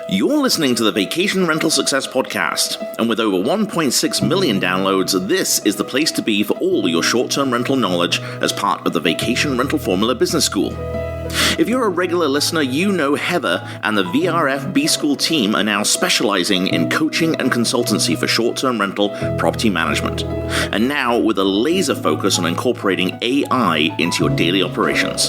You're listening to the Vacation Rental Success Podcast, and with over 1.6 million downloads, this is the place to be for all your short-term rental knowledge as part of the Vacation Rental Formula Business School. If you're a regular listener, you know Heather and the VRF B School team are now specializing in coaching and consultancy for short-term rental property management, and now with a laser focus on incorporating AI into your daily operations.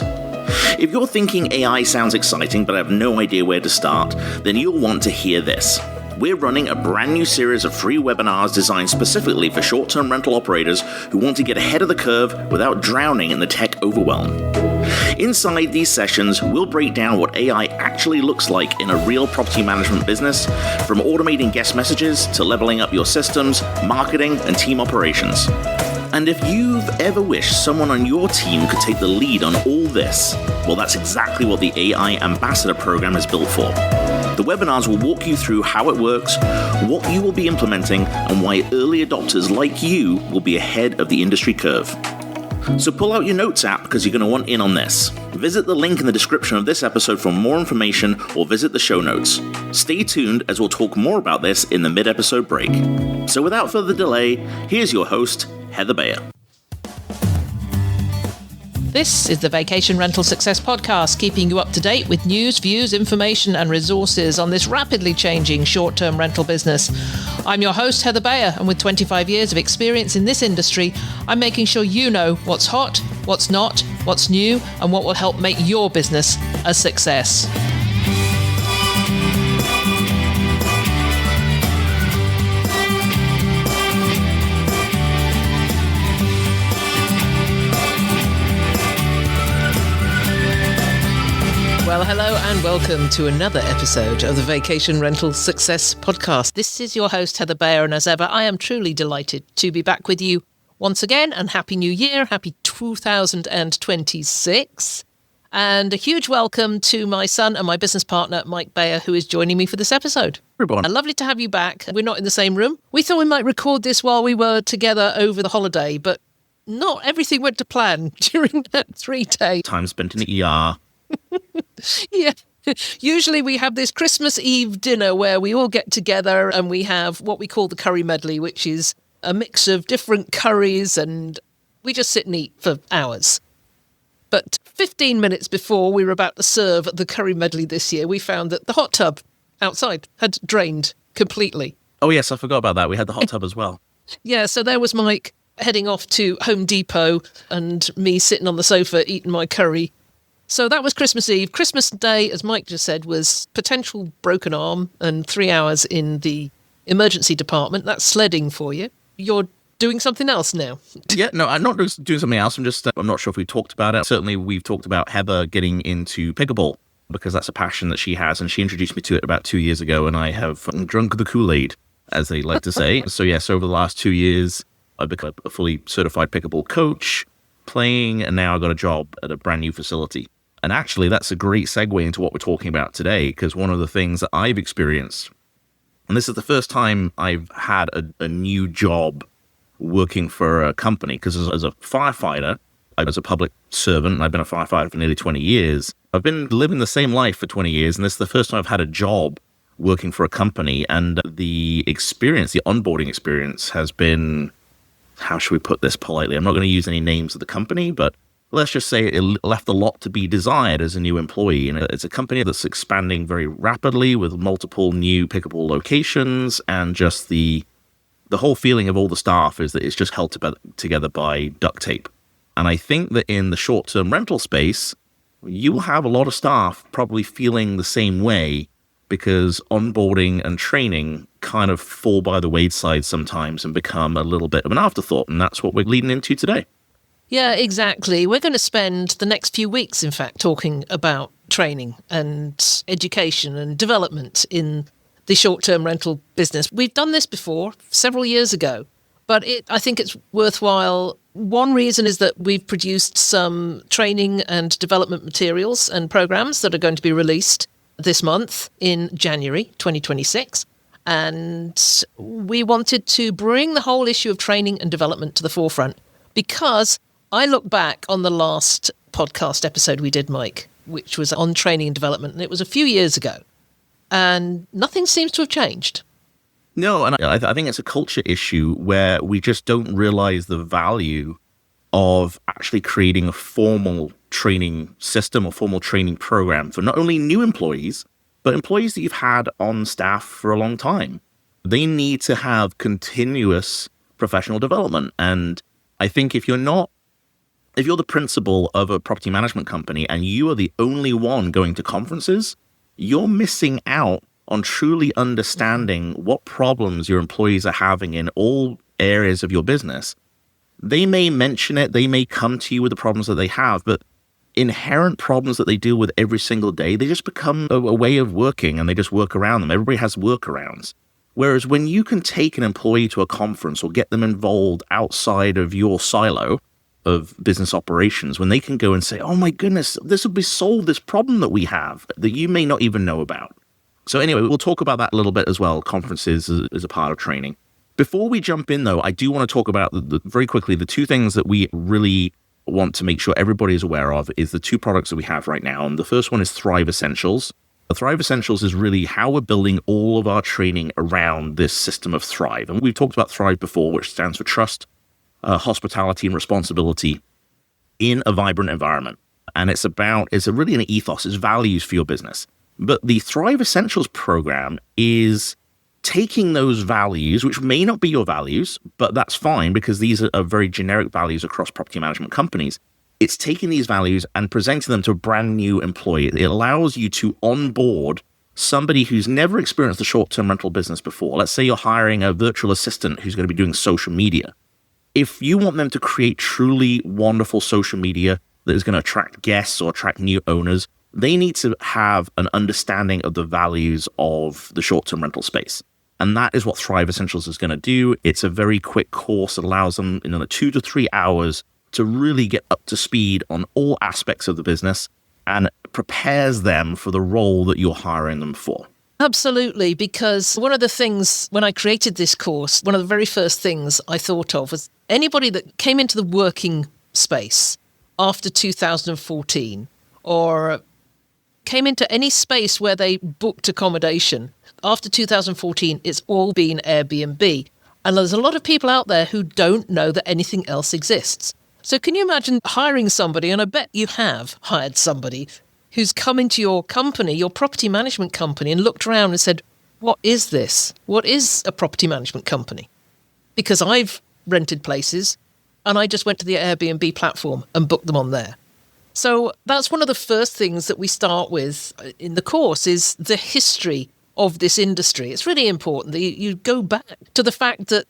If you're thinking AI sounds exciting but have no idea where to start, then you'll want to hear this. We're running a brand new series of free webinars designed specifically for short-term rental operators who want to get ahead of the curve without drowning in the tech overwhelm. Inside these sessions, we'll break down what AI actually looks like in a real property management business, from automating guest messages to leveling up your systems, marketing, and team operations. And if you've ever wished someone on your team could take the lead on all this, well, that's exactly what the AI Ambassador program is built for. The webinars will walk you through how it works, what you will be implementing, and why early adopters like you will be ahead of the industry curve. So pull out your notes app because you're going to want in on this. Visit the link in the description of this episode for more information or visit the show notes. Stay tuned as we'll talk more about this in the mid-episode break. So without further delay, here's your host, Heather Bayer. This is the Vacation Rental Success Podcast, keeping you up to date with news, views, information and resources on this rapidly changing short-term rental business. I'm your host, Heather Bayer, and with 25 years of experience in this industry, I'm making sure you know what's hot, what's not, what's new, and what will help make your business a success. Well, hello and welcome to another episode of the Vacation Rental Success Podcast. This is your host, Heather Bayer, and as ever, I am truly delighted to be back with you once again, and Happy New Year, Happy 2026. And a huge welcome to my son and my business partner, Mike Bayer, who is joining me for this episode. Everyone. Lovely to have you back. We're not in the same room. We thought we might record this while we were together over the holiday, but not everything went to plan during that 3 days. Time spent in the ER. Yeah. Usually we have this Christmas Eve dinner where we all get together and we have what we call the curry medley, which is a mix of different curries, and we just sit and eat for hours. But 15 minutes before we were about to serve the curry medley this year, we found that the hot tub outside had drained completely. Oh yes, I forgot about that. We had the hot tub as well. Yeah, so there was Mike heading off to Home Depot and me sitting on the sofa eating my curry. So that was Christmas Eve. Christmas Day, as Mike just said, was potential broken arm and 3 hours in the emergency department. That's sledding for you. You're doing something else now. Yeah, no, I'm not doing something else. I'm not sure if we talked about it. Certainly, we've talked about Heather getting into pickleball because that's a passion that she has. And she introduced me to it about 2 years ago, and I have drunk the Kool-Aid, as they like to say. So yes, over the last 2 years, I've become a fully certified pickleball coach, playing, and now I've got a job at a brand new facility. And actually, that's a great segue into what we're talking about today, because one of the things that I've experienced, and this is the first time I've had a new job working for a company, because as a firefighter, I was a public servant, and I've been a firefighter for nearly 20 years. I've been living the same life for 20 years, and this is the first time I've had a job working for a company, and the experience, the onboarding experience has been, how should we put this politely? I'm not going to use any names of the company, but let's just say it left a lot to be desired as a new employee. And it's a company that's expanding very rapidly with multiple new pickleball locations, and just the whole feeling of all the staff is that it's just held together by duct tape. And I think that in the short-term rental space, you will have a lot of staff probably feeling the same way, because onboarding and training kind of fall by the wayside sometimes and become a little bit of an afterthought. And that's what we're leading into today. Yeah, exactly. We're going to spend the next few weeks, in fact, talking about training and education and development in the short-term rental business. We've done this before, several years ago, but I think it's worthwhile. One reason is that we've produced some training and development materials and programs that are going to be released this month in January 2026. And we wanted to bring the whole issue of training and development to the forefront, because I look back on the last podcast episode we did, Mike, which was on training and development, and it was a few years ago. and nothing seems to have changed. No, and I think it's a culture issue where we just don't realize the value of actually creating a formal training system or formal training program for not only new employees, but employees that you've had on staff for a long time. They need to have continuous professional development. And I think if you're the principal of a property management company and you are the only one going to conferences, you're missing out on truly understanding what problems your employees are having in all areas of your business. They may mention it, they may come to you with the problems that they have, but inherent problems that they deal with every single day, they just become a way of working and they just work around them. Everybody has workarounds. Whereas when you can take an employee to a conference or get them involved outside of your silo of business operations, when they can go and say, oh my goodness, this will be solved, this problem that we have that you may not even know about. So anyway, we'll talk about that a little bit as well. Conferences as a part of training. Before we jump in, though, I do want to talk about very quickly the two things that we really want to make sure everybody is aware of is the two products that we have right now. And the first one is Thrive Essentials. The Thrive Essentials is really how we're building all of our training around this system of Thrive. And we've talked about Thrive before, which stands for trust, hospitality, and responsibility in a vibrant environment. And it's really an ethos, it's values for your business. But the Thrive Essentials program is taking those values, which may not be your values, but that's fine because these are very generic values across property management companies. It's taking these values and presenting them to a brand new employee. It allows you to onboard somebody who's never experienced the short-term rental business before. Let's say you're hiring a virtual assistant who's going to be doing social media. If you want them to create truly wonderful social media that is going to attract guests or attract new owners, they need to have an understanding of the values of the short-term rental space. And that is what Thrive Essentials is going to do. It's a very quick course that allows them in 2 to 3 hours to really get up to speed on all aspects of the business and prepares them for the role that you're hiring them for. Absolutely, because one of the things when I created this course, one of the very first things I thought of was anybody that came into the working space after 2014 or came into any space where they booked accommodation. After 2014, it's all been Airbnb. And there's a lot of people out there who don't know that anything else exists. So can you imagine hiring somebody, and I bet you have hired somebody, who's come into your company, your property management company, and looked around and said, what is this? What is a property management company? Because I've rented places and I just went to the Airbnb platform and booked them on there. So that's one of the first things that we start with in the course is the history of this industry. It's really important that you go back to the fact that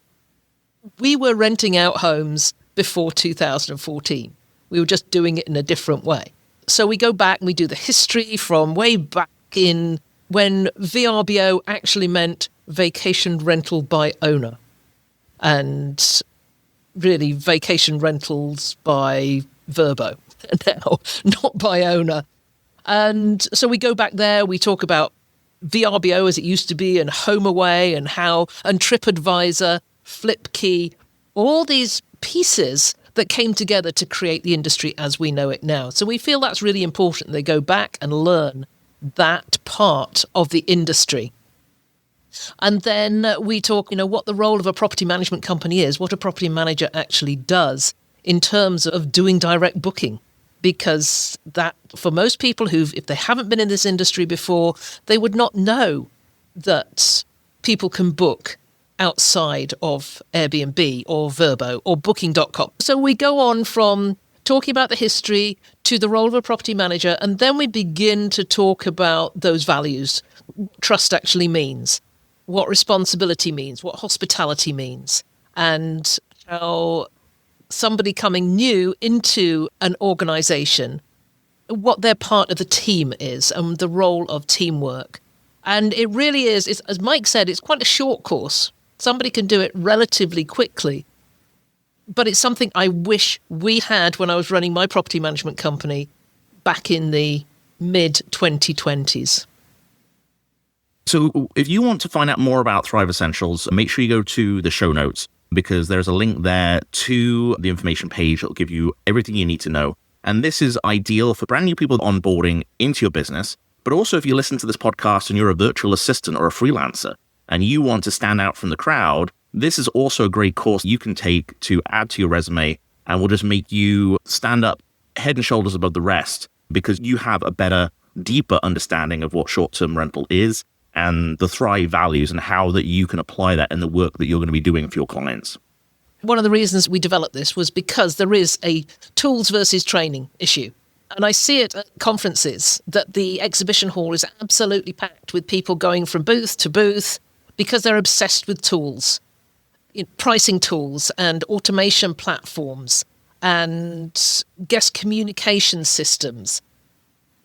we were renting out homes before 2014. We were just doing it in a different way. So we go back and we do the history from way back in when VRBO actually meant vacation rental by owner, and really vacation rentals by Verbo now, not by owner. And so we go back there, we talk about VRBO as it used to be and HomeAway and TripAdvisor, FlipKey, all these pieces that came together to create the industry as we know it now. So we feel that's really important. They go back and learn that part of the industry. And then we talk, what the role of a property management company is, what a property manager actually does in terms of doing direct booking. Because that, for most people if they haven't been in this industry before, they would not know that people can book outside of Airbnb or Verbo or Booking.com. So we go on from talking about the history to the role of a property manager, and then we begin to talk about those values, what trust actually means, what responsibility means, what hospitality means, and how somebody coming new into an organization, what their part of the team is and the role of teamwork. And it really is, as Mike said, it's quite a short course. Somebody can do it relatively quickly. But it's something I wish we had when I was running my property management company back in the mid-2020s. So if you want to find out more about Thrive Essentials, make sure you go to the show notes, because there's a link there to the information page that will give you everything you need to know. And this is ideal for brand new people onboarding into your business, But also, if you listen to this podcast and you're a virtual assistant or a freelancer and you want to stand out from the crowd, this is also a great course you can take to add to your resume and will just make you stand up head and shoulders above the rest because you have a better, deeper understanding of what short-term rental is and the Thrive values and how that you can apply that in the work that you're going to be doing for your clients. One of the reasons we developed this was because there is a tools versus training issue. And I see it at conferences that the exhibition hall is absolutely packed with people going from booth to booth because they're obsessed with tools, pricing tools and automation platforms and guest communication systems.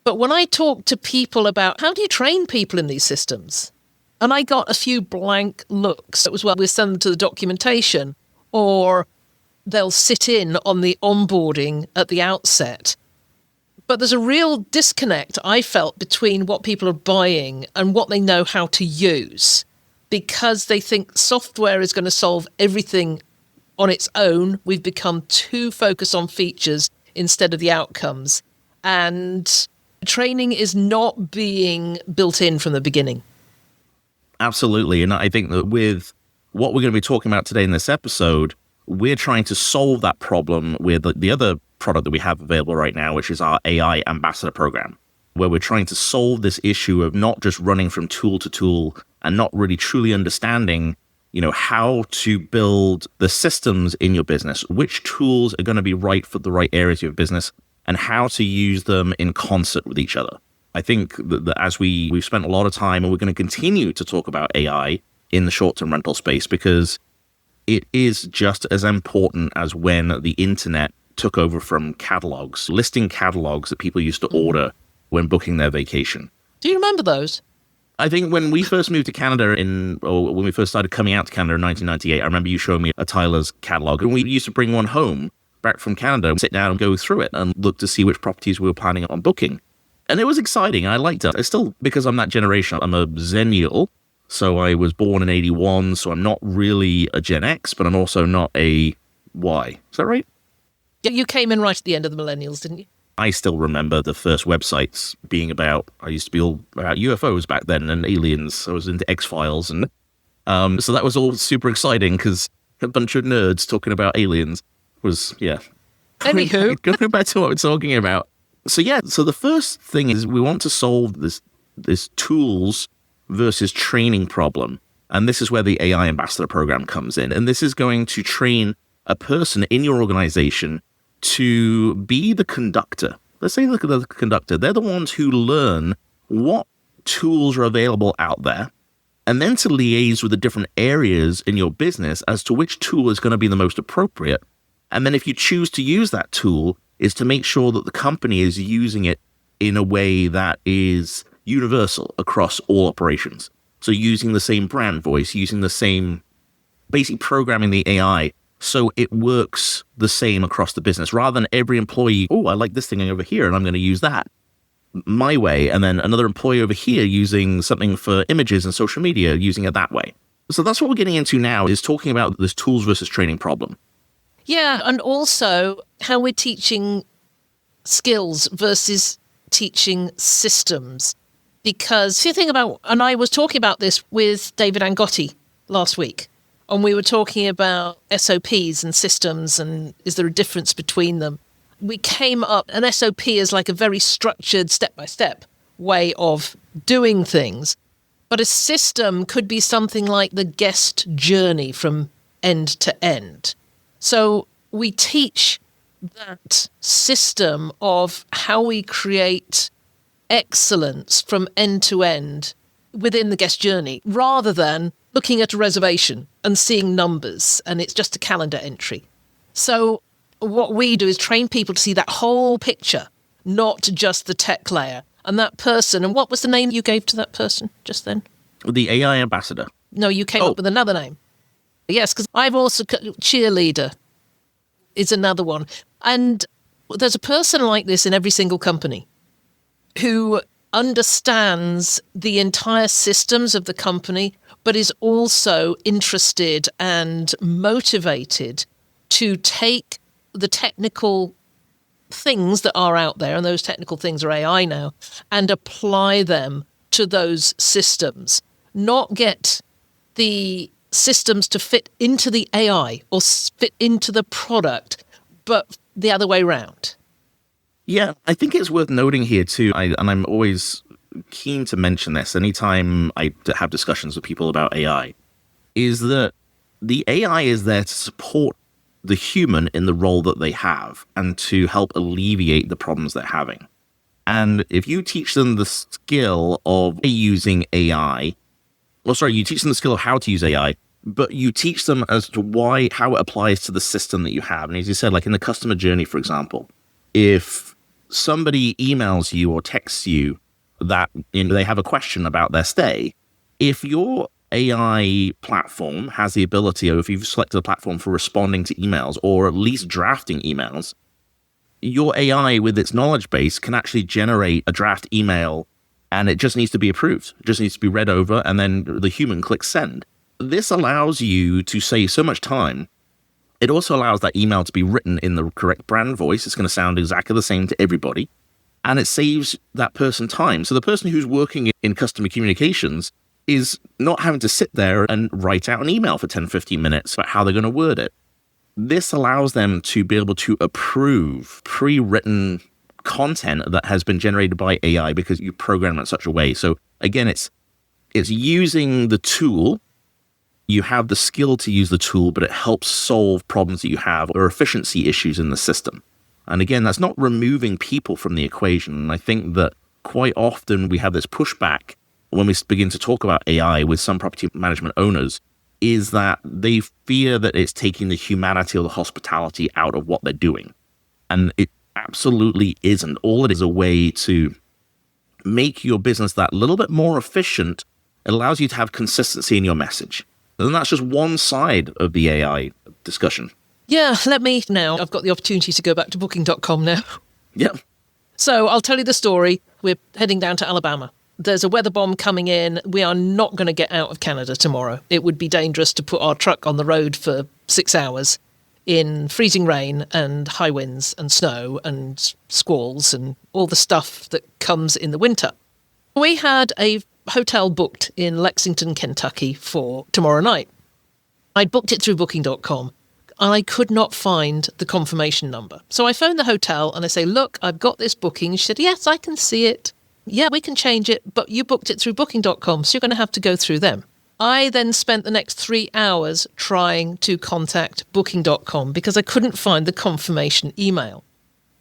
But when I talk to people about how do you train people in these systems, and I got a few blank looks. It was, well, we'll send them to the documentation, or they'll sit in on the onboarding at the outset. But there's a real disconnect, I felt, between what people are buying and what they know how to use, because they think software is going to solve everything on its own. We've become too focused on features instead of the outcomes. And training is not being built in from the beginning. Absolutely. And I think that with what we're going to be talking about today in this episode, we're trying to solve that problem with the other product that we have available right now, which is our AI Ambassador program, where we're trying to solve this issue of not just running from tool to tool and not really truly understanding, how to build the systems in your business, which tools are going to be right for the right areas of your business, and how to use them in concert with each other. I think that as we've spent a lot of time, and we're going to continue to talk about AI in the short-term rental space, because it is just as important as when the internet took over from catalogs, listing catalogs that people used to order when booking their vacation. Do you remember those? I think when we first moved to Canada or when we first started coming out to Canada in 1998, I remember you showing me a Tyler's catalog, and we used to bring one home back from Canada, sit down and go through it and look to see which properties we were planning on booking. And it was exciting. I liked it. I still, because I'm that generation, I'm a Zennial. So I was born in 81, so I'm not really a Gen X, but I'm also not a Y. Is that right? Yeah, you came in right at the end of the millennials, didn't you? I still remember the first websites being I used to be all about UFOs back then and aliens. I was into X-Files. And so that was all super exciting because a bunch of nerds talking about aliens was, yeah. Anywho. Going back to what we're talking about. So the first thing is we want to solve this tools versus training problem. And this is where the AI Ambassador program comes in. And this is going to train a person in your organization to be the conductor. Let's say the conductor. They're the ones who learn what tools are available out there, and then to liaise with the different areas in your business as to which tool is going to be the most appropriate. And then if you choose to use that tool, is to make sure that the company is using it in a way that is universal across all operations. So using the same brand voice, using the same basic programming the AI, so it works the same across the business, rather than every employee, I like this thing over here and I'm going to use that my way. And then another employee over here using something for images and social media, using it that way. So that's what we're getting into now, is talking about this tools versus training problem. Yeah, and also how we're teaching skills versus teaching systems. Because if you think about, and I was talking about this with David Angotti last week, and we were talking about SOPs and systems and is there a difference between them? We came up, an SOP is like a very structured step-by-step way of doing things. But a system could be something like the guest journey from end to end. So we teach that system of how we create excellence from end to end within the guest journey, rather than looking at a reservation and seeing numbers and it's just a calendar entry. So what we do is train people to see that whole picture, not just the tech layer. And that person, and what was the name you gave to that person just then? The AI Ambassador. No, you came up with another name. Yes, because I've also, cheerleader is another one. And there's a person like this in every single company who understands the entire systems of the company, but is also interested and motivated to take the technical things that are out there, and those technical things are AI now, and apply them to those systems, not get the systems to fit into the AI or fit into the product, but the other way round. Yeah, I think it's worth noting here too, and I'm always keen to mention this anytime I have discussions with people about AI, is that the AI is there to support the human in the role that they have and to help alleviate the problems they're having. And if you teach them the skill of using AI, you teach them the skill of how to use AI, but you teach them as to how it applies to the system that you have. And as you said, like in the customer journey, for example, if somebody emails you or texts you that they have a question about their stay, if your AI platform has the ability, or if you've selected a platform for responding to emails or at least drafting emails, your AI with its knowledge base can actually generate a draft email, and it just needs to be approved. It just needs to be read over, and then the human clicks send. This allows you to save so much time. It also allows that email to be written in the correct brand voice. It's going to sound exactly the same to everybody. And it saves that person time. So the person who's working in customer communications is not having to sit there and write out an email for 10, 15 minutes about how they're going to word it. This allows them to be able to approve pre-written content that has been generated by AI because you program it in such a way. So again, it's using the tool. You have the skill to use the tool, but it helps solve problems that you have or efficiency issues in the system. And again, that's not removing people from the equation. And I think that quite often we have this pushback when we begin to talk about AI with some property management owners, is that they fear that it's taking the humanity or the hospitality out of what they're doing. And it absolutely isn't. All it is a way to make your business that little bit more efficient. It allows you to have consistency in your message. And that's just one side of the AI discussion. Yeah, I've got the opportunity to go back to booking.com now. Yeah. So I'll tell you the story. We're heading down to Alabama. There's a weather bomb coming in. We are not going to get out of Canada tomorrow. It would be dangerous to put our truck on the road for 6 hours in freezing rain and high winds and snow and squalls and all the stuff that comes in the winter. We had a hotel booked in Lexington, Kentucky for tomorrow night. I'd booked it through booking.com and I could not find the confirmation number. So I phoned the hotel and I say, look, I've got this booking. She said, yes, I can see it. Yeah, we can change it, but you booked it through booking.com, so you're going to have to go through them. I then spent the next 3 hours trying to contact booking.com because I couldn't find the confirmation email.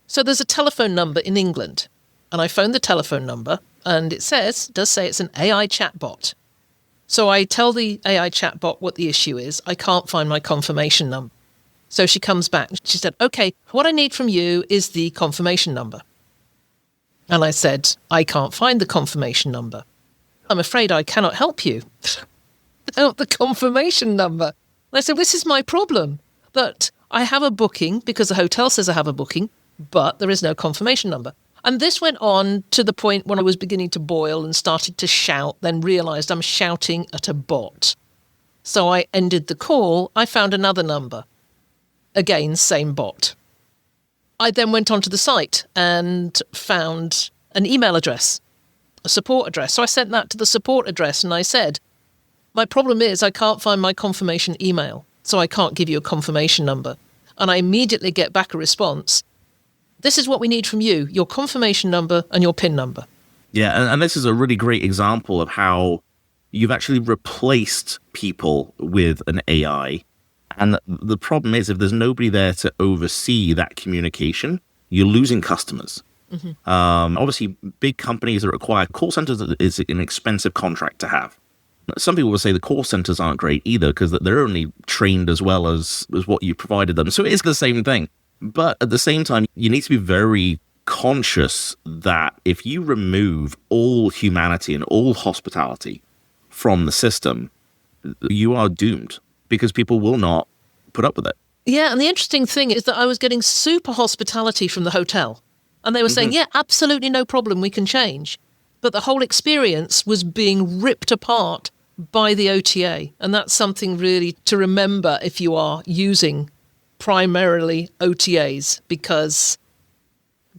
So there's a telephone number in England, and I phoned the telephone number, and it does say it's an AI chatbot. So I tell the AI chatbot what the issue is. I can't find my confirmation number. So she comes back. She said, okay, what I need from you is the confirmation number. And I said, I can't find the confirmation number. I'm afraid I cannot help you without the confirmation number. And I said, this is my problem, that I have a booking because the hotel says I have a booking, but there is no confirmation number. And this went on to the point when I was beginning to boil and started to shout, then realised I'm shouting at a bot. So I ended the call. I found another number. Again, same bot. I then went onto the site and found an email address, a support address. So I sent that to the support address and I said, my problem is I can't find my confirmation email, so I can't give you a confirmation number. And I immediately get back a response. This is what we need from you, your confirmation number and your PIN number. Yeah, and this is a really great example of how you've actually replaced people with an AI. And the problem is, if there's nobody there to oversee that communication, you're losing customers. Mm-hmm. Obviously, big companies that require call centers is an expensive contract to have. Some people will say the call centers aren't great either because they're only trained as well as what you provided them. So it is the same thing. But at the same time, you need to be very conscious that if you remove all humanity and all hospitality from the system, you are doomed. Because people will not put up with it. Yeah, and the interesting thing is that I was getting super hospitality from the hotel. And they were saying, yeah, absolutely no problem, we can change. But the whole experience was being ripped apart by the OTA. And that's something really to remember if you are using primarily OTAs, because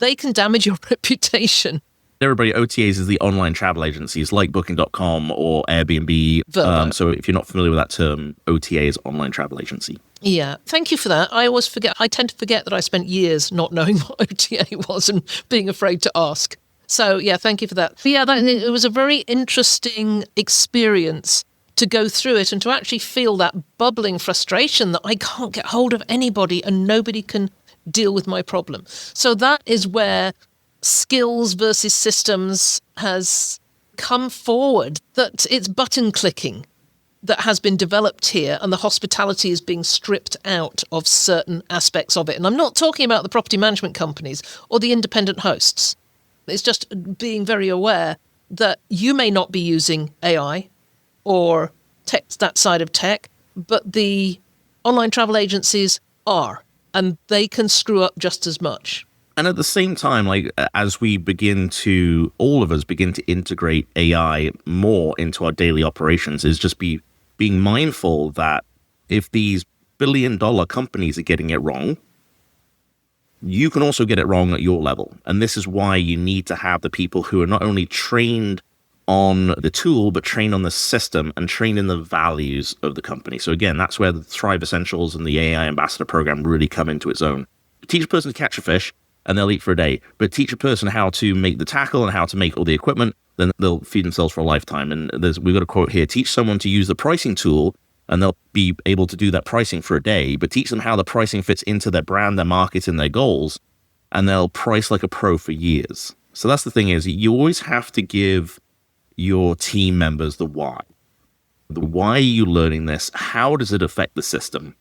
they can damage your reputation. Everybody, OTAs is the online travel agencies like Booking.com or Airbnb. So if you're not familiar with that term, OTA is online travel agency. Yeah, thank you for that. I always forget. I tend to forget that I spent years not knowing what OTA was and being afraid to ask. So yeah, thank you for that. But yeah, it was a very interesting experience to go through it and to actually feel that bubbling frustration that I can't get hold of anybody and nobody can deal with my problem. So that is where skills versus systems has come forward, that it's button clicking that has been developed here, and the hospitality is being stripped out of certain aspects of it. And I'm not talking about the property management companies or the independent hosts. It's just being very aware that you may not be using AI or tech, that side of tech, but the online travel agencies are, and they can screw up just as much. And at the same time, like as we all of us begin to integrate AI more into our daily operations, is just being mindful that if these billion-dollar companies are getting it wrong, you can also get it wrong at your level. And this is why you need to have the people who are not only trained on the tool, but trained on the system and trained in the values of the company. So again, that's where the Thrive Essentials and the AI Ambassador program really come into its own. Teach a person to catch a fish, and they'll eat for a day. But teach a person how to make the tackle and how to make all the equipment, then they'll feed themselves for a lifetime. And we've got a quote here: teach someone to use the pricing tool, and they'll be able to do that pricing for a day. But teach them how the pricing fits into their brand, their market, and their goals, and they'll price like a pro for years. So that's the thing, is you always have to give your team members the why. Why are you learning this? How does it affect the system?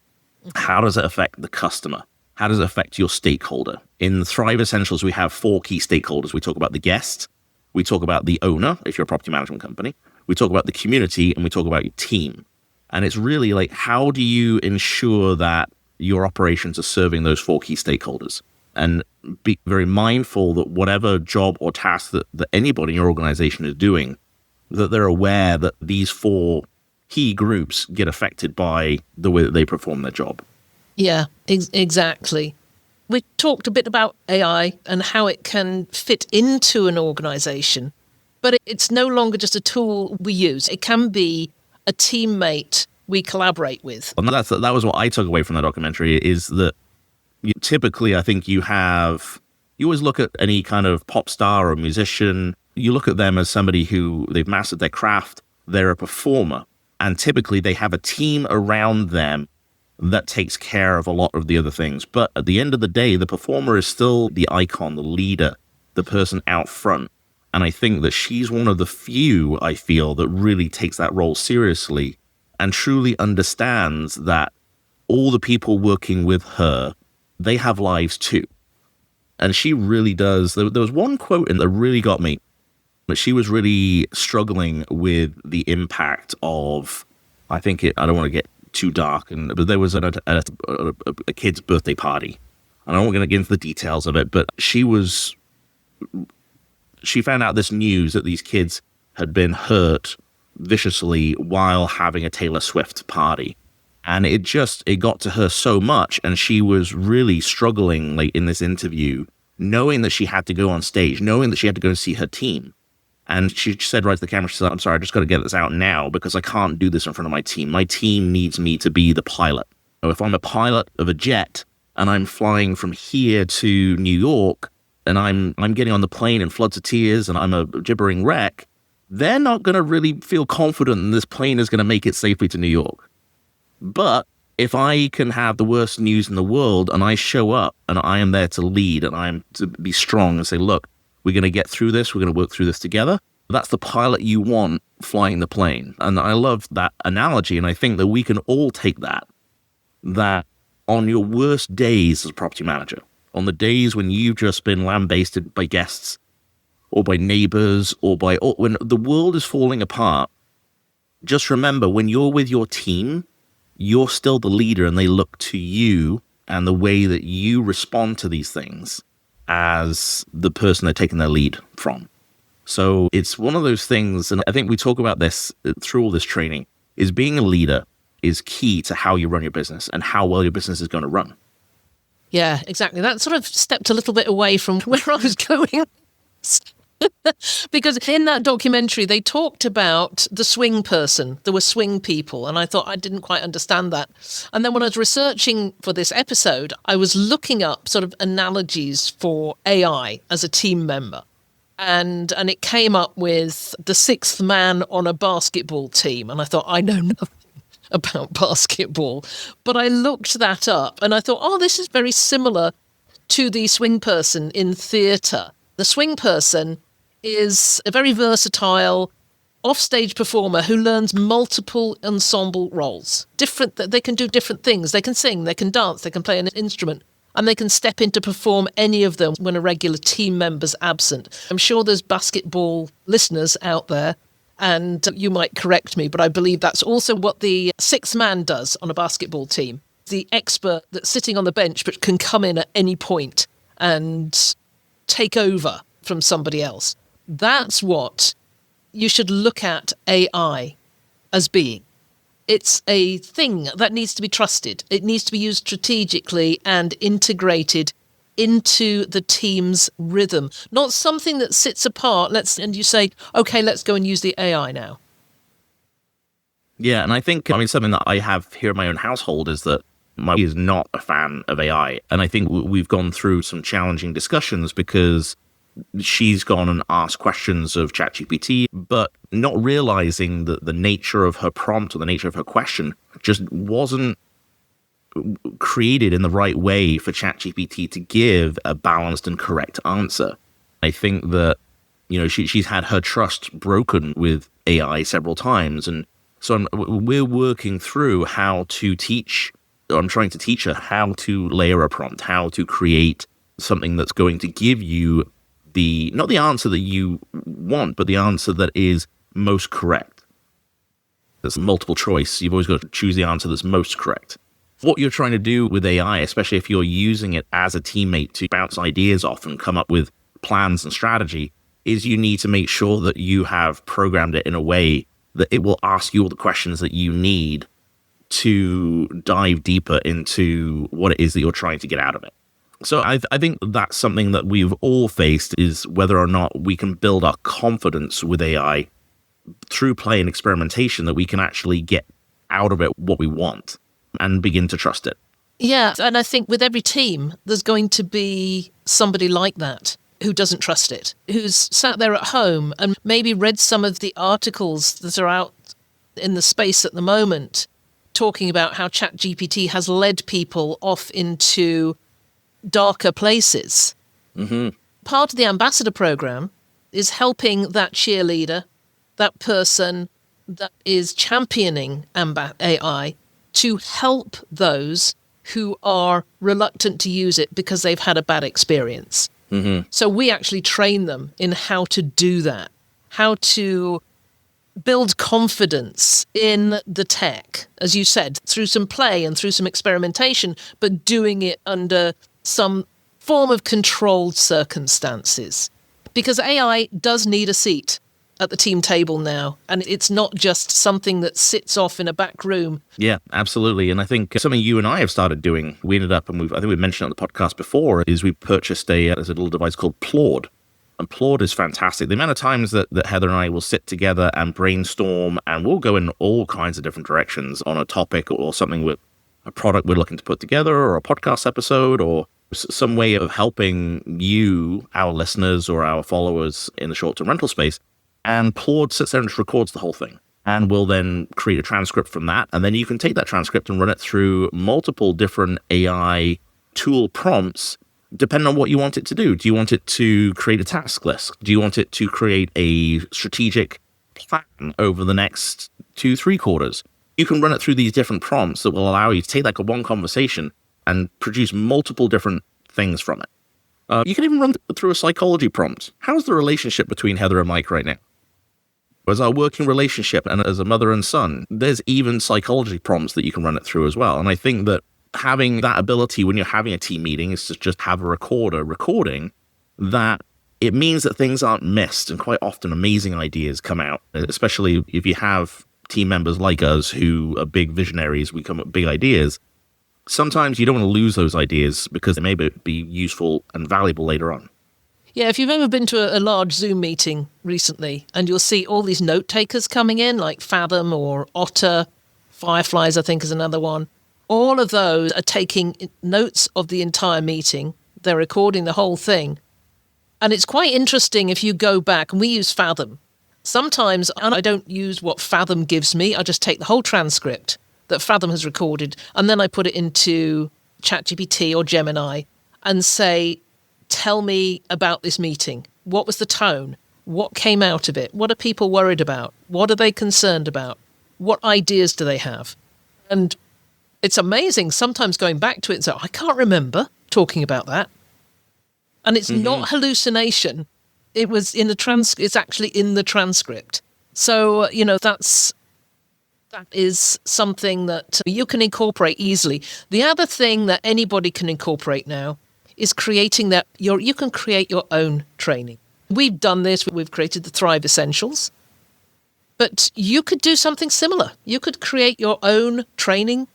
How does it affect the customer? How does it affect your stakeholder? In Thrive Essentials, we have 4 key stakeholders. We talk about the guest, we talk about the owner, if you're a property management company, we talk about the community, and we talk about your team. And it's really like, how do you ensure that your operations are serving those 4 key stakeholders? And be very mindful that whatever job or task that anybody in your organization is doing, that they're aware that these 4 key groups get affected by the way that they perform their job. Yeah, exactly. We talked a bit about AI and how it can fit into an organization, but it's no longer just a tool we use. It can be a teammate we collaborate with. And that was what I took away from that documentary, is that typically, I think you always look at any kind of pop star or musician, you look at them as somebody who they've mastered their craft, they're a performer, and typically they have a team around them that takes care of a lot of the other things. But at the end of the day, the performer is still the icon, the leader, the person out front. And I think that she's one of the few, I feel, that really takes that role seriously and truly understands that all the people working with her, they have lives too. And she really does. There was one quote in that really got me, but she was really struggling with the impact of, I don't want to get too dark, but there was a kid's birthday party. And I'm not going to get into the details of it, but she found out this news that these kids had been hurt viciously while having a Taylor Swift party. And it got to her so much, and she was really struggling, like, in this interview, knowing that she had to go on stage, knowing that she had to go and see her team. And she said right to the camera, she said, "I'm sorry, I just got to get this out now because I can't do this in front of my team. My team needs me to be the pilot. So if I'm a pilot of a jet and I'm flying from here to New York and I'm getting on the plane in floods of tears and I'm a gibbering wreck, they're not going to really feel confident that this plane is going to make it safely to New York. But if I can have the worst news in the world and I show up and I am there to lead and I'm to be strong and say, look, we're going to get through this. We're going to work through this together. That's the pilot you want flying the plane." And I love that analogy. And I think that we can all take that on your worst days as a property manager, on the days when you've just been lambasted by guests or by neighbors or when the world is falling apart, just remember, when you're with your team, you're still the leader and they look to you and the way that you respond to these things as the person they're taking their lead from. So it's one of those things, and I think we talk about this through all this training, is being a leader is key to how you run your business and how well your business is going to run. Yeah, exactly. That sort of stepped a little bit away from where I was going. Because in that documentary, they talked about the swing person. There were swing people, and I thought I didn't quite understand that. And then when I was researching for this episode, I was looking up sort of analogies for AI as a team member. And it came up with the sixth man on a basketball team. And I thought, I know nothing about basketball. But I looked that up and I thought, oh, this is very similar to the swing person in theatre. The swing person is a very versatile offstage performer who learns multiple ensemble roles. They can do different things. They can sing, they can dance, they can play an instrument, and they can step in to perform any of them when a regular team member's absent. I'm sure there's basketball listeners out there, and you might correct me, but I believe that's also what the sixth man does on a basketball team. The expert that's sitting on the bench but can come in at any point and take over from somebody else. That's what you should look at AI as being. It's a thing that needs to be trusted. It needs to be used strategically and integrated into the team's rhythm, not something that sits apart. And you say, okay, let's go and use the AI now. Yeah, and I think, something that I have here in my own household is that my wife is not a fan of AI. And I think we've gone through some challenging discussions because she's gone and asked questions of ChatGPT, but not realizing that the nature of her prompt or the nature of her question just wasn't created in the right way for ChatGPT to give a balanced and correct answer. I think that, she's had her trust broken with AI several times. And so we're working through how to teach, I'm trying to teach her how to layer a prompt, how to create something that's going to give you not the answer that you want, but the answer that is most correct. There's multiple choice. You've always got to choose the answer that's most correct. What you're trying to do with AI, especially if you're using it as a teammate to bounce ideas off and come up with plans and strategy, is you need to make sure that you have programmed it in a way that it will ask you all the questions that you need to dive deeper into what it is that you're trying to get out of it. So I think that's something that we've all faced, is whether or not we can build our confidence with AI through play and experimentation, that we can actually get out of it what we want and begin to trust it. Yeah, and I think with every team, there's going to be somebody like that who doesn't trust it, who's sat there at home and maybe read some of the articles that are out in the space at the moment, talking about how ChatGPT has led people off into darker places. Mm-hmm. Part of the ambassador program is helping that cheerleader, that person that is championing AI, to help those who are reluctant to use it because they've had a bad experience. Mm-hmm. So we actually train them in how to do that, how to build confidence in the tech, as you said, through some play and through some experimentation, but doing it under some form of controlled circumstances. Because AI does need a seat at the team table now, and it's not just something that sits off in a back room. Yeah, absolutely. And I think something you and I have started doing, we ended up, and I think we mentioned it on the podcast before, is we purchased there's a little device called Plord. And Plord is fantastic. The amount of times that Heather and I will sit together and brainstorm, and we'll go in all kinds of different directions on a topic or something with a product we're looking to put together, or a podcast episode, or some way of helping you, our listeners, or our followers in the short-term rental space. And Plord sits there and just records the whole thing. And we'll then create a transcript from that. And then you can take that transcript and run it through multiple different AI tool prompts, depending on what you want it to do. Do you want it to create a task list? Do you want it to create a strategic plan over the next 2-3 quarters? You can run it through these different prompts that will allow you to take like a one conversation and produce multiple different things from it. You can even run through a psychology prompt. How's the relationship between Heather and Mike right now? As our working relationship and as a mother and son, there's even psychology prompts that you can run it through as well. And I think that having that ability when you're having a team meeting is to just have a recorder recording, that it means that things aren't missed, and quite often amazing ideas come out, especially if you have team members like us who are big visionaries, we come up with big ideas. sometimes you don't want to lose those ideas because they may be useful and valuable later on. Yeah, if you've ever been to a large Zoom meeting recently and you'll see all these note takers coming in, like Fathom or Otter, Fireflies, I think is another one. All of those are taking notes of the entire meeting. They're recording the whole thing. And it's quite interesting if you go back, and we use Fathom. Sometimes I don't use what Fathom gives me. I just take the whole transcript that Fathom has recorded, and then I put it into ChatGPT or Gemini and say, tell me about this meeting. What was the tone? What came out of it? What are people worried about? What are they concerned about? What ideas do they have? And it's amazing sometimes going back to it and say, I can't remember talking about that. And it's not hallucination. It was in the it's actually in the transcript. So, that is something that you can incorporate easily. The other thing that anybody can incorporate now is creating you can create your own training. We've done this. We've created the Thrive Essentials. But you could do something similar. You could create your own training,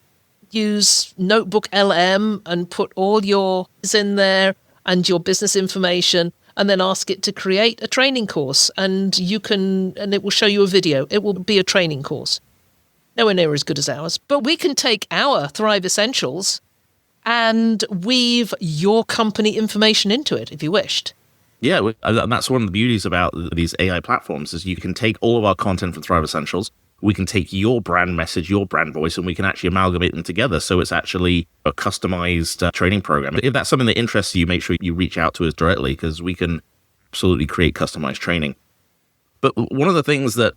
use Notebook LM and put all your in there and your business information, and then ask it to create a training course. And it will show you a video. It will be a training course. Nowhere near as good as ours. But we can take our Thrive Essentials and weave your company information into it if you wished. Yeah, and that's one of the beauties about these AI platforms is you can take all of our content from Thrive Essentials, we can take your brand message, your brand voice, and we can actually amalgamate them together. So it's actually a customized training program. If that's something that interests you, make sure you reach out to us directly because we can absolutely create customized training. But one of the things that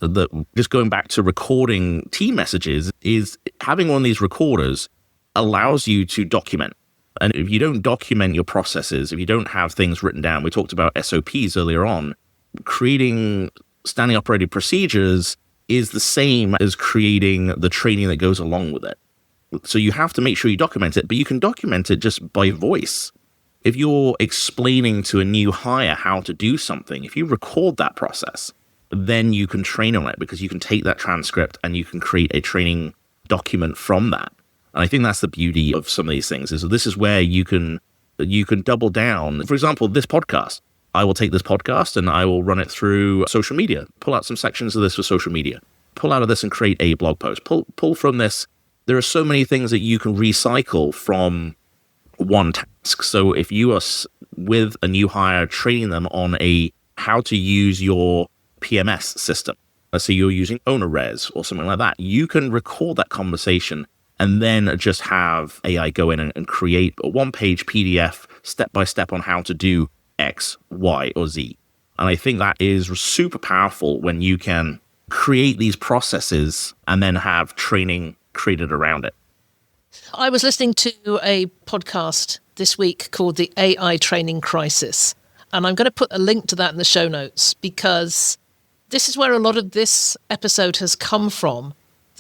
just going back to recording team messages is having one of these recorders allows you to document. And if you don't document your processes, if you don't have things written down, we talked about SOPs earlier on, creating standing operating procedures is the same as creating the training that goes along with it. So you have to make sure you document it, but you can document it just by voice. If you're explaining to a new hire how to do something, if you record that process, then you can train on it because you can take that transcript and you can create a training document from that. And I think that's the beauty of some of these things is this is where you can double down. For example, this podcast, I will take this podcast and I will run it through social media, pull out some sections of this for social media, pull out of this and create a blog post, pull from this. There are so many things that you can recycle from one task. So if you are with a new hire, training them on how to use your PMS system, let's say you're using OwnerRes or something like that, you can record that conversation and then just have AI go in and create a one-page PDF step-by-step on how to do X, Y, or Z. And I think that is super powerful when you can create these processes and then have training created around it. I was listening to a podcast this week called The AI Training Crisis. And I'm going to put a link to that in the show notes because this is where a lot of this episode has come from.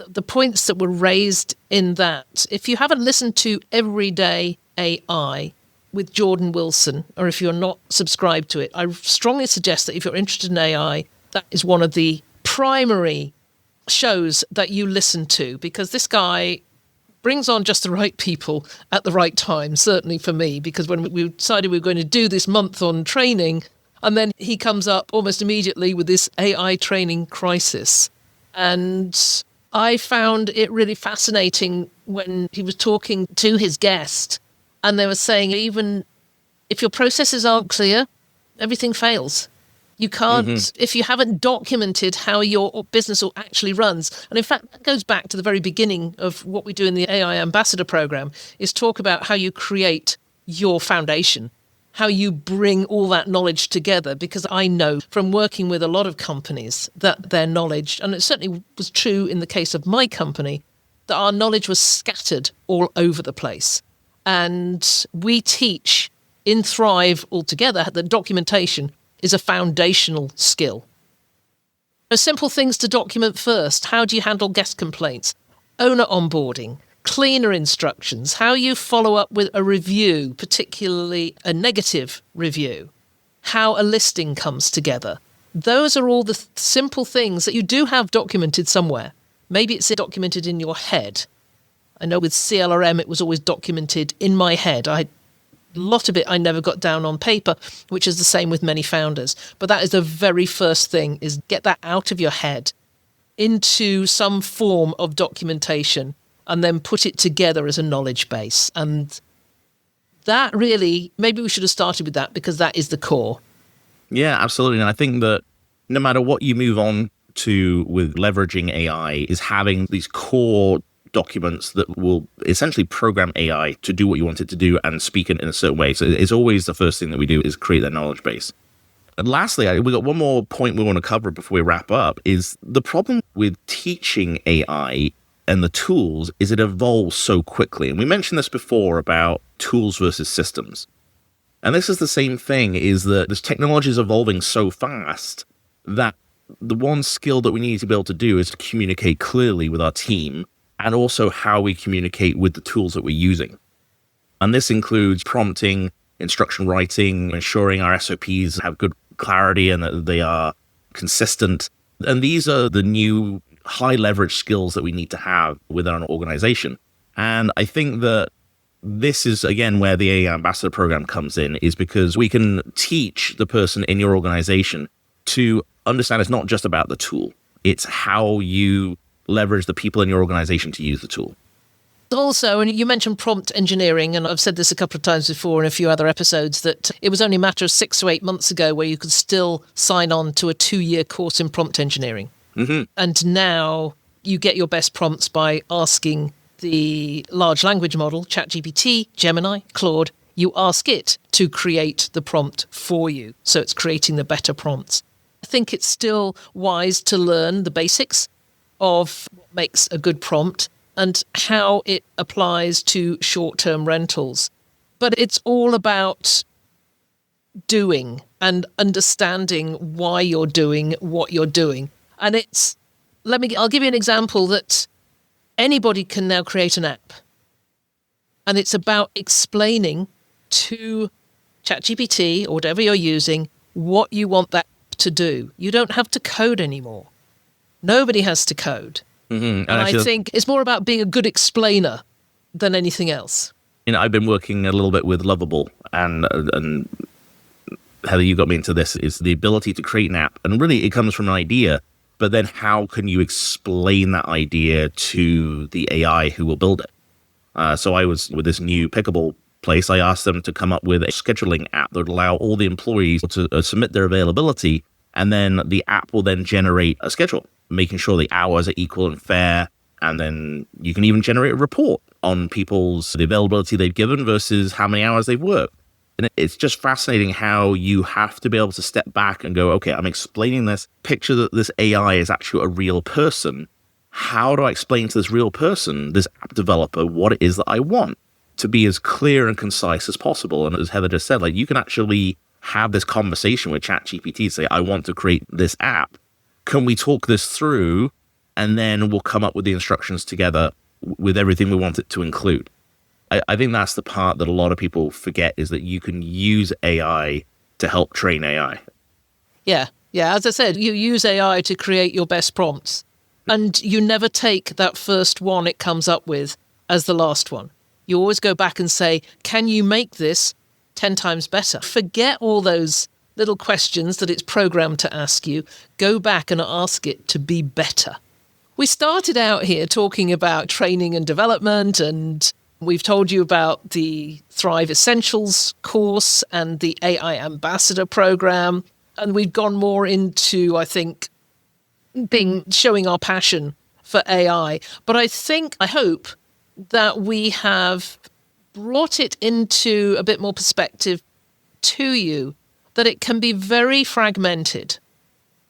The points that were raised in that. If you haven't listened to Everyday AI with Jordan Wilson, or if you're not subscribed to it, I strongly suggest that if you're interested in AI, that is one of the primary shows that you listen to, because this guy brings on just the right people at the right time, certainly for me, because when we decided we were going to do this month on training, and then he comes up almost immediately with this AI training crisis. And I found it really fascinating when he was talking to his guest and they were saying even if your processes aren't clear, everything fails. You can't, if you haven't documented how your business actually runs. And in fact, that goes back to the very beginning of what we do in the AI Ambassador program, is talk about how you create your foundation, how you bring all that knowledge together. Because I know from working with a lot of companies that their knowledge, and it certainly was true in the case of my company, that our knowledge was scattered all over the place. And we teach in Thrive altogether that documentation is a foundational skill. There's simple things to document first. How do you handle guest complaints? Owner onboarding, cleaner instructions, how you follow up with a review, particularly a negative review, how a listing comes together. Those are all the simple things that you do have documented somewhere. Maybe it's documented in your head. I know with CLRM, it was always documented in my head. A lot of it I never got down on paper, which is the same with many founders. But that is the very first thing, is get that out of your head into some form of documentation and then put it together as a knowledge base. And that really, maybe we should have started with that, because that is the core. Yeah, absolutely. And I think that no matter what you move on to with leveraging AI, is having these core documents that will essentially program AI to do what you want it to do and speak it in a certain way. So it's always the first thing that we do is create that knowledge base. And lastly, we got one more point we want to cover before we wrap up, is the problem with teaching AI and the tools is it evolves so quickly. And we mentioned this before about tools versus systems. And this is the same thing, is that this technology is evolving so fast that the one skill that we need to be able to do is to communicate clearly with our team, and also how we communicate with the tools that we're using. And this includes prompting, instruction writing, ensuring our SOPs have good clarity and that they are consistent. And these are the new high leverage skills that we need to have within an organization. And I think that this is, again, where the AI Ambassador program comes in, is because we can teach the person in your organization to understand it's not just about the tool. It's how you leverage the people in your organization to use the tool. Also, and you mentioned prompt engineering, and I've said this a couple of times before in a few other episodes, that it was only a matter of 6 to 8 months ago where you could still sign on to a 2-year course in prompt engineering. Mm-hmm. And now you get your best prompts by asking the large language model, ChatGPT, Gemini, Claude. You ask it to create the prompt for you. So it's creating the better prompts. I think it's still wise to learn the basics of what makes a good prompt and how it applies to short-term rentals. But it's all about doing and understanding why you're doing what you're doing. And I'll give you an example that anybody can now create an app. And it's about explaining to ChatGPT or whatever you're using what you want that to do. You don't have to code anymore. Nobody has to code. Mm-hmm. And I think it's more about being a good explainer than anything else. I've been working a little bit with Lovable, and Heather, you got me into this, is the ability to create an app. And really it comes from an idea, but then how can you explain that idea to the AI who will build it? So I was with this new pickleball place. I asked them to come up with a scheduling app that would allow all the employees to submit their availability, and then the app will then generate a schedule, making sure the hours are equal and fair. And then you can even generate a report on the availability they've given versus how many hours they've worked. And it's just fascinating how you have to be able to step back and go, okay, I'm explaining this. Picture that this AI is actually a real person. How do I explain to this real person, this app developer, what it is that I want, to be as clear and concise as possible? And as Heather just said, you can actually have this conversation with ChatGPT, say, I want to create this app. Can we talk this through? And then we'll come up with the instructions together with everything we want it to include. I think that's the part that a lot of people forget, is that you can use AI to help train AI. Yeah. As I said, you use AI to create your best prompts. And you never take that first one it comes up with as the last one. You always go back and say, can you make this 10 times better? Forget all those little questions that it's programmed to ask you. Go back and ask it to be better. We started out here talking about training and development, and we've told you about the Thrive Essentials course and the AI Ambassador program. And we've gone more into, I think, showing our passion for AI. But I hope that we have brought it into a bit more perspective to you, that it can be very fragmented.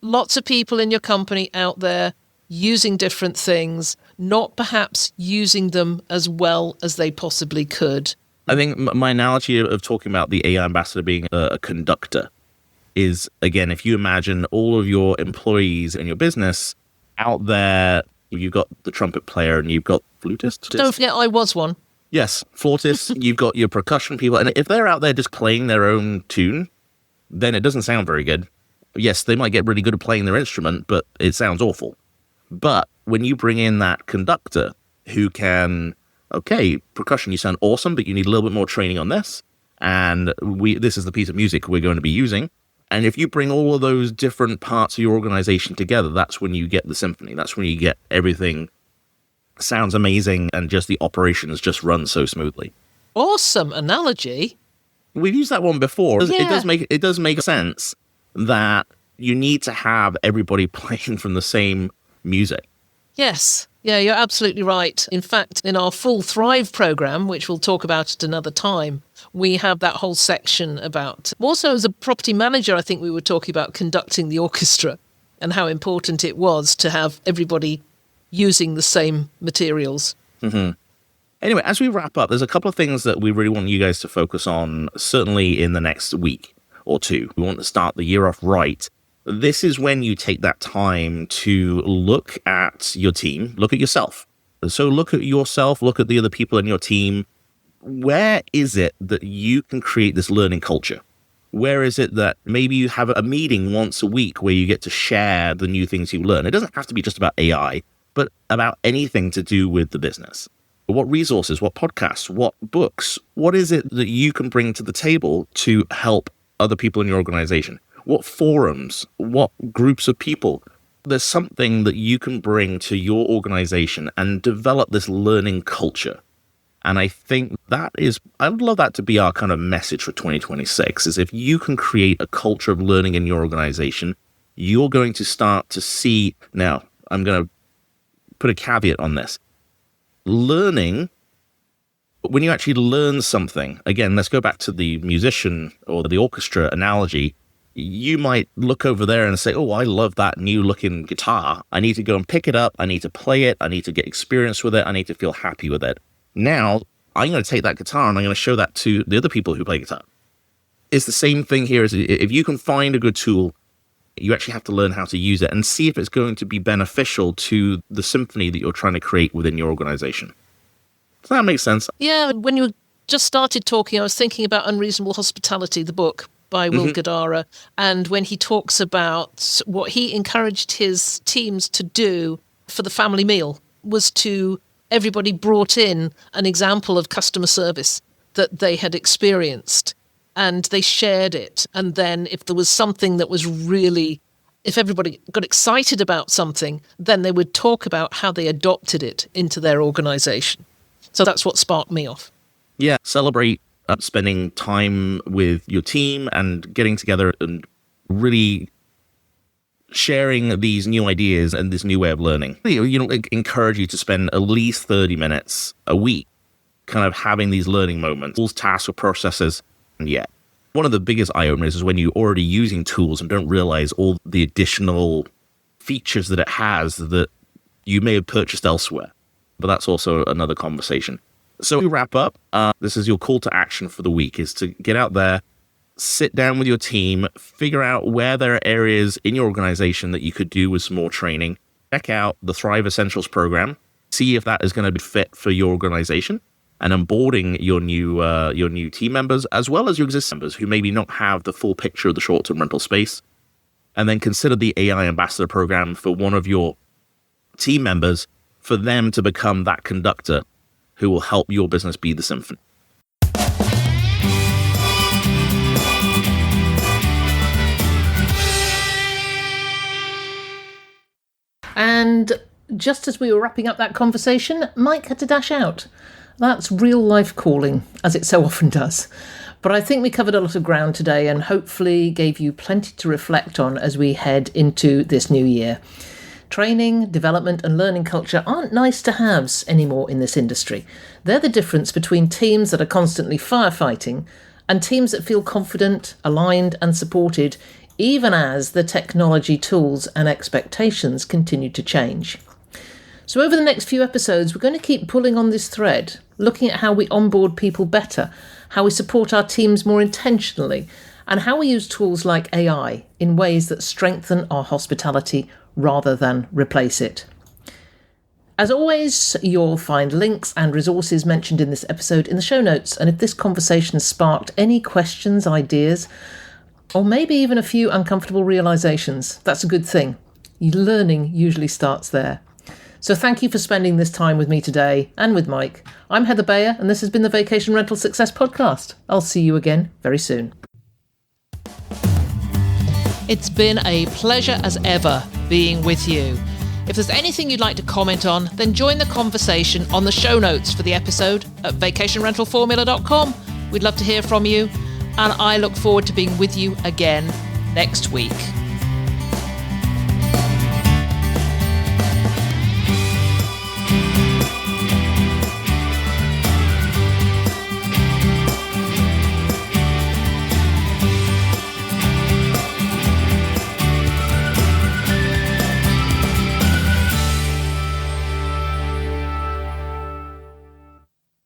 Lots of people in your company out there using different things, not perhaps using them as well as they possibly could. I think my analogy of talking about the AI Ambassador being a conductor is, again, if you imagine all of your employees in your business out there, you've got the trumpet player and you've got flutist. Don't forget, I was one. Yes, flautist, you've got your percussion people. And if they're out there just playing their own tune, then it doesn't sound very good. Yes, they might get really good at playing their instrument, but it sounds awful. But when you bring in that conductor who can okay, percussion, you sound awesome, but you need a little bit more training on this. And this is the piece of music we're going to be using. And if you bring all of those different parts of your organization together, that's when you get the symphony. That's when you get everything sounds amazing and just the operations just run so smoothly. Awesome analogy. We've used that one before. Yeah. It does make sense that you need to have everybody playing from the same music. Yes. Yeah, you're absolutely right. In fact, in our full Thrive program, which we'll talk about at another time, we have that whole section about, also as a property manager, I think we were talking about conducting the orchestra and how important it was to have everybody using the same materials. Mm-hmm. Anyway, as we wrap up, there's a couple of things that we really want you guys to focus on, certainly in the next week or two. We want to start the year off right. This is when you take that time to look at your team, look at yourself. So look at yourself, look at the other people in your team. Where is it that you can create this learning culture? Where is it that maybe you have a meeting once a week where you get to share the new things you learn? It doesn't have to be just about AI, but about anything to do with the business. What resources, what podcasts, what books, what is it that you can bring to the table to help other people in your organization? What forums, what groups of people? There's something that you can bring to your organization and develop this learning culture. And I think I would love that to be our kind of message for 2026, is if you can create a culture of learning in your organization, you're going to start to see, now I'm going to put a caveat on this. Learning, when you actually learn something, again, let's go back to the musician or the orchestra analogy. You might look over there and say, oh, I love that new looking guitar. I need to go and pick it up. I need to play it. I need to get experience with it. I need to feel happy with it. Now, I'm going to take that guitar and I'm going to show that to the other people who play guitar. It's the same thing here. As if you can find a good tool, you actually have to learn how to use it and see if it's going to be beneficial to the symphony that you're trying to create within your organization. Does that make sense? Yeah, when you just started talking, I was thinking about Unreasonable Hospitality, the book by Will Gadara, and when he talks about what he encouraged his teams to do for the family meal was to everybody brought in an example of customer service that they had experienced, and they shared it. And then if there was something that was really, if everybody got excited about something, then they would talk about how they adopted it into their organization. So that's what sparked me off. Yeah, celebrate spending time with your team and getting together and really sharing these new ideas and this new way of learning. Encourage you to spend at least 30 minutes a week kind of having these learning moments, tools, tasks, or processes. And yet, one of the biggest eye-openers is when you're already using tools and don't realize all the additional features that it has that you may have purchased elsewhere. But that's also another conversation. So we wrap up. This is your call to action for the week, is to get out there, sit down with your team, figure out where there are areas in your organization that you could do with some more training. Check out the Thrive Essentials program. See if that is going to be fit for your organization, and onboarding your new team members as well as your existing members who maybe not have the full picture of the short-term rental space. And then consider the AI Ambassador program for one of your team members, for them to become that conductor who will help your business be the symphony. And just as we were wrapping up that conversation, Mike had to dash out. That's real life calling, as it so often does. But I think we covered a lot of ground today and hopefully gave you plenty to reflect on as we head into this new year. Training, development and learning culture aren't nice to haves anymore in this industry. They're the difference between teams that are constantly firefighting and teams that feel confident, aligned and supported, even as the technology, tools and expectations continue to change. So over the next few episodes, we're going to keep pulling on this thread, looking at how we onboard people better, how we support our teams more intentionally, and how we use tools like AI in ways that strengthen our hospitality rather than replace it. As always, you'll find links and resources mentioned in this episode in the show notes, and if this conversation has sparked any questions, ideas, or maybe even a few uncomfortable realizations, that's a good thing. Learning usually starts there. So thank you for spending this time with me today and with Mike. I'm Heather Bayer, and this has been the Vacation Rental Success Podcast. I'll see you again very soon. It's been a pleasure as ever being with you. If there's anything you'd like to comment on, then join the conversation on the show notes for the episode at vacationrentalformula.com. We'd love to hear from you, and I look forward to being with you again next week.